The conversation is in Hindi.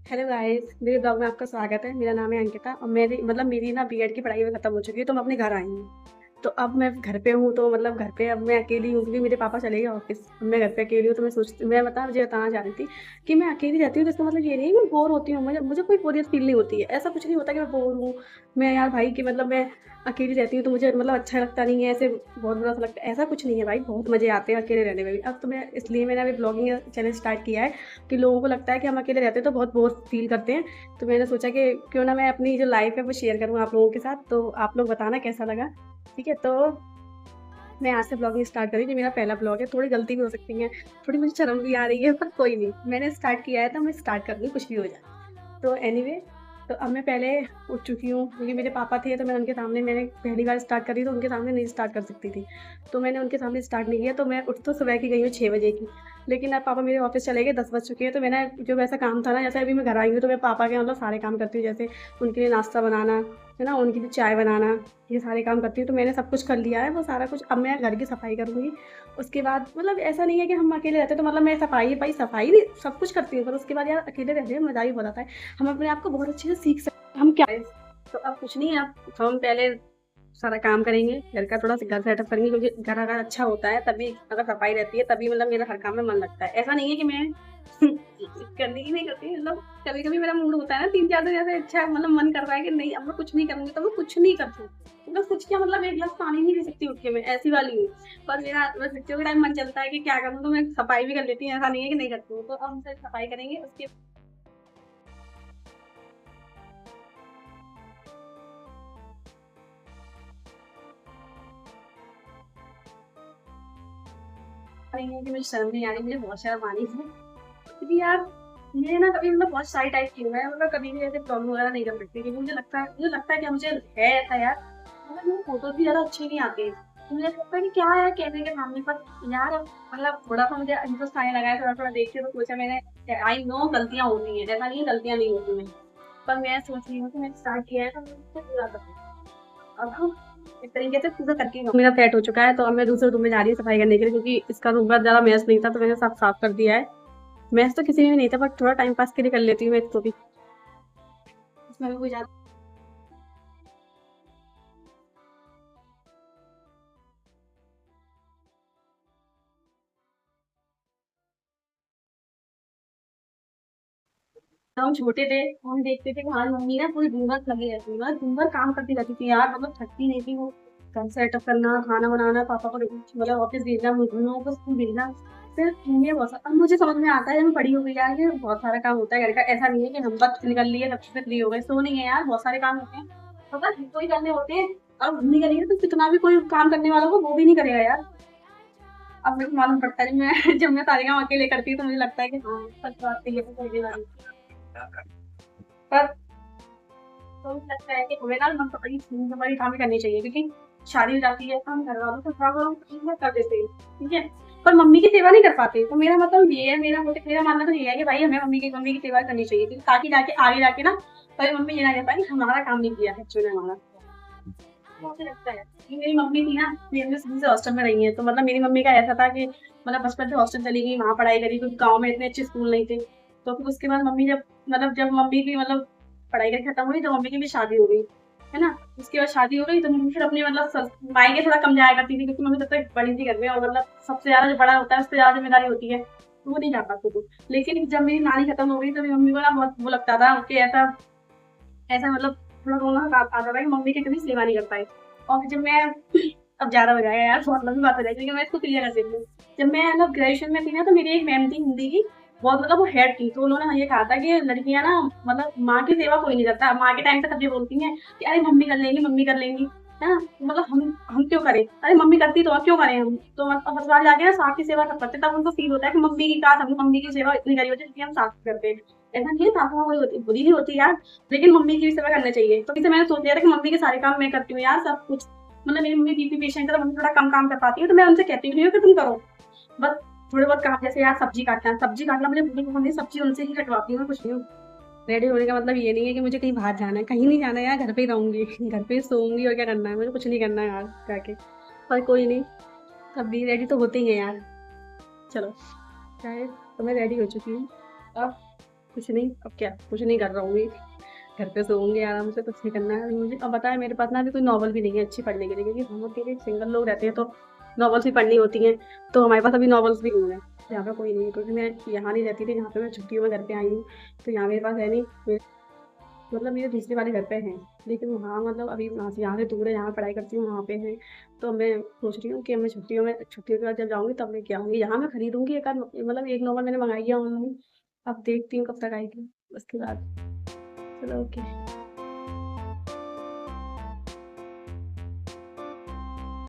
हेलो गाइस, मेरे ब्लॉग में आपका स्वागत है। मेरा नाम है अंकिता और मेरी ना बीएड की पढ़ाई खत्म हो चुकी है, तो मैं अपने घर आई हूँ। तो अब मैं घर पे हूँ, तो मतलब घर पे अब मैं अकेली हूँ क्योंकि मेरे पापा चले गए ऑफिस। अब मैं घर पे अकेली हूँ, तो मुझे बताना चाह रही थी कि मैं अकेली रहती हूँ, तो इसका मतलब ये नहीं है कि मैं बोर होती हूँ। मुझे मुझे कोई बोरियत फील नहीं होती है, ऐसा कुछ नहीं होता कि मैं बोर हूँ। मैं यार भाई कि मतलब मैं अकेली रहती हूँ तो मुझे मतलब अच्छा लगता नहीं है, ऐसे बहुत बुरा सा लगता है, ऐसा कुछ नहीं है भाई। बहुत मज़े आते हैं अकेले रहने में भी। अब तो मैंने अभी ब्लॉगिंग चैनल स्टार्ट किया है कि लोगों को लगता है कि हम अकेले रहते हैं तो बहुत बोर फील करते हैं। तो मैंने सोचा कि क्यों ना मैं अपनी जो लाइफ है वो शेयर करूँ आप लोगों के साथ, तो आप लोग बताना कैसा लगा। ठीक है, तो मैं आज से ब्लॉगिंग स्टार्ट करी, जो मेरा पहला ब्लॉग है। थोड़ी गलती भी हो सकती है, थोड़ी मुझे शर्म भी आ रही है, पर कोई नहीं, मैंने स्टार्ट किया है तो मैं स्टार्ट कर दूँ, कुछ भी हो जाए। तो एनीवे, तो अब मैं पहले उठ चुकी हूँ क्योंकि मेरे पापा थे, तो मैं उनके सामने मैंने पहली बार स्टार्ट करी, तो उनके सामने नहीं स्टार्ट कर सकती थी। तो मैंने उनके सामने स्टार्ट नहीं किया, तो मैं उठ तो सुबह की गई हूँ 6 बजे की। लेकिन अब पापा मेरे ऑफिस चले गए, 10 बज चुके हैं। तो मैंने जो वैसा काम था ना, जैसे अभी मैं घर आई हूँ तो मैं पापा के मतलब सारे काम करती हूँ, जैसे उनके लिए नाश्ता बनाना है ना, उनके लिए चाय बनाना, ये सारे काम करती हूँ। तो मैंने सब कुछ कर लिया है वो सारा कुछ। अब मैं घर की सफाई करूँगी। उसके बाद मतलब ऐसा नहीं है कि हम अकेले रहते तो मतलब मैं सफाई नहीं सब कुछ करती हूँ, पर उसके बाद यार अकेले रहने में मज़ा ही बहुत आता है। हम अपने आप को बहुत अच्छे से सीख सकते हैं। हम क्या है, तो अब कुछ नहीं है, अब हम पहले सारा काम करेंगे, घर का थोड़ा सा घर सेटअप करेंगे, क्योंकि घर अगर अच्छा होता है तभी, अगर सफाई रहती है तभी मतलब मेरा हर काम में मन लगता है। ऐसा नहीं है कि मैं करने की नहीं करती, मतलब कभी कभी मेरा मूड होता है ना 3-4 दिन ऐसे, अच्छा मतलब मन कर रहा है कि नहीं अब मैं कुछ नहीं करूंगी, तो मैं कुछ नहीं करती हूँ। मतलब कुछ क्या, मतलब एक गिलास पानी नहीं पी सकती उठ के, मैं ऐसी वाली हूँ। पर मेरा बस बच्चों के टाइम मन चलता है कि क्या करूँ, तो मैं सफाई भी कर लेती हूँ, ऐसा नहीं है कि नहीं करती हूँ। तो अब हम सिर्फ सफाई करेंगे, उसके नहीं है कि मुझे शर्म नहीं आ रही, मुझे बहुत शर्म आ रही है। क्योंकि यार ये ना कभी मतलब बहुत शाई टाइप की हूँ मैं, मतलब कभी भी ऐसे प्रॉब्लम वगैरह नहीं कर सकती, क्योंकि मुझे लगता है कि मुझे है ऐसा यार। मतलब मेरे फोटोज भी ज़्यादा अच्छे नहीं आते, तो मुझे लगता है कि क्या है कैमरे के सामने पर। यार मतलब थोड़ा सा मुझे इंटरेस्ट आने लगा है, थोड़ा थोड़ा देख के, तो सोचा मैंने, आई नो गलतियाँ होती हैं, ऐसा नहीं है गलतियाँ नहीं होती हैं, पर मैं सोच रही हूँ कि मैंने स्टार्ट किया है तो मैं उसको पूरा करूँ। अब हम इस तरीके से पूरा करके मेरा सेट हो चुका है, तो अब मैं दूसरे रूम में जा रही हूँ सफाई करने के लिए, क्योंकि इसका रूम का ज़्यादा मैस नहीं था, तो मैंने सब साफ कर दिया है। मैथ्स तो किसी में भी नहीं था, बट थोड़ा टाइम पास के लिए कर लेती हूँ मैथ्स को भी, इसमें भी कोई ज़्यादा हम छोटे थे, हम देखते थे कि हमारी मम्मी ना पूरी दिन भर लगी रहती है, मतलब दिन भर काम करती रहती थी यार, मतलब थकती नहीं थी वो। घर सेटअप करना, खाना बनाना, पापा को मतलब ऑफिस भेजना, हम लोगों को स्कूल भेजना, फिर ये बहुत सारा, अब मुझे समझ में आता है जब मैं बड़ी हो गई यार, कि बहुत सारा काम होता है घर का। ऐसा नहीं है कि हम बस निकल लिए तब से फ्री हो गए, सो नहीं है यार, बहुत सारे काम होते हैं, पता है, ही करने होते हैं। और मम्मी करेगी तो कितना भी कोई काम करने वाला हो वो भी नहीं करेगा यार। अब मेरे को मालूम पड़ता है, जब मैं जब मैं सारे काम अकेले करती हूँ तो मुझे लगता है कि हाँ सच बात है, ये तो सही बात है। पर तो मुझे लगता है कि हमें ना हम हमारी काम ही करनी चाहिए, क्योंकि शादी हो जाती है तो हम घर वालों से थोड़ा बहुत कर देते हैं, ठीक है, पर मम्मी की सेवा नहीं कर पाते। तो मेरा मतलब ये है, मेरा मानना तो ये है कि भाई हमें मम्मी की सेवा करनी चाहिए, क्योंकि ताकि जाके आगे जाके ना कभी मम्मी ये ना कह पाए कि हमारा काम नहीं किया बच्चों ने हमारा। मुझे लगता है कि मेरी मम्मी थी ना, मेरे शुरू से हॉस्टल में रही है, तो मतलब मेरी मम्मी का ऐसा था कि मतलब बचपन से हॉस्टल चली गई, वहाँ पढ़ाई करी, क्योंकि गाँव में इतने अच्छे स्कूल नहीं थे। तो फिर उसके बाद मम्मी जब मम्मी की मतलब पढ़ाई करके खत्म हुई, तो मम्मी की भी शादी हो गई, है ना। उसके बाद शादी हो गई तो मम्मी फिर अपनी मतलब मायके थोड़ा कम जाया करती थी, क्योंकि मम्मी तब तक बड़ी थी घर में, और मतलब सबसे ज्यादा जो बड़ा होता है उससे ज्यादा जिम्मेदारी होती है, तो वो नहीं जा पाती थी। लेकिन जब मेरी नानी खत्म हो गई तो मेरी मम्मी को ना बहुत वो लगता था कि ऐसा ऐसा मतलब थोड़ा रोना आता था कि मम्मी की कभी सेवा नहीं कर पाए। और जब मैं अब ज़्यादा हो जाएगा यार, बहुत लंबी बात हो जाएगी, लेकिन मैं इसको क्लियर कर देती हूँ। जब मैं मतलब ग्रेजुएशन में थी ना, तो मेरी एक मैम थी हिंदी की, बहुत मतलब वो हेड थी, तो उन्होंने ये कहा था कि लड़कियां ना मतलब माँ की सेवा कोई नहीं करता। माँ के टाइम पे सब ये बोलती हैं कि अरे मम्मी कर लेंगी, है ना, मतलब हम क्यों करें, अरे मम्मी करती तो क्यों करें हम। तो मतलब ससुराल जाके ना सास की सेवा सब करते, तब उनको फील होता है कि मम्मी की काश हम मम्मी की सेवा इतनी करी होती जितनी हम सास की करते हैं। ऐसा नहीं है सासू माँ कोई बुरी नहीं होती यार, लेकिन मम्मी की भी सेवा करना चाहिए। तो इसे मैंने सोच लिया था कि मम्मी के सारे काम मैं करती हूँ यार, सब कुछ। मतलब मेरी मम्मी बीपी पेशेंट है, तो मम्मी थोड़ा कम काम कर पाती है, तो मैं उनसे कहती भी हूँ कि तुम करो बस थोड़े बहुत काम, जैसे यार सब्जी काटना मुझे बिल्कुल पसंद नहीं, सब्जी उनसे ही कटवाती हूँ, कुछ नहीं हूँ। रेडी होने का मतलब ये नहीं है कि मुझे कहीं बाहर जाना है, कहीं नहीं जाना है यार, घर पे ही रहूंगी घर पे ही सोऊंगी, और क्या करना है, मुझे कुछ नहीं करना है यार जाके। पर कोई नहीं, सब भी रेडी तो होते ही है यार। चलो, चाहे तो मैं रेडी हो चुकी हूँ अब, कुछ नहीं, अब क्या कुछ नहीं कर रहा हूँ, घर पे सोऊंगी आराम से, कुछ नहीं करना है मुझे। अब बताया मेरे पास ना अभी कोई नॉवल भी नहीं है अच्छी पढ़ने के लिए, क्योंकि हम अकेले सिंगल लोग रहते हैं तो नॉवल्स भी पढ़नी होती हैं। तो हमारे पास अभी नॉवल्स भी नहीं है, यहाँ पे कोई नहीं है, क्योंकि मैं यहाँ नहीं रहती थी, यहाँ पे मैं छुट्टियों में घर पे आई हूँ। तो यहाँ मेरे पास है नहीं, मतलब मेरे दूसरे वाले घर पे हैं, लेकिन वहाँ मतलब अभी वहाँ से यहाँ से दूर है, यहाँ पढ़ाई करती हूँ वहाँ पे है। तो मैं सोच रही हूँ कि मैं छुट्टियों के बाद जब जाऊँगी तब लेके आऊँगी। यहाँ मैं खरीदूँगी एक आध, मतलब एक नॉवल मैंने मंगाई है ऑनलाइन, अब देखती हूँ कब तक आएगी उसके बाद। चलो ओके।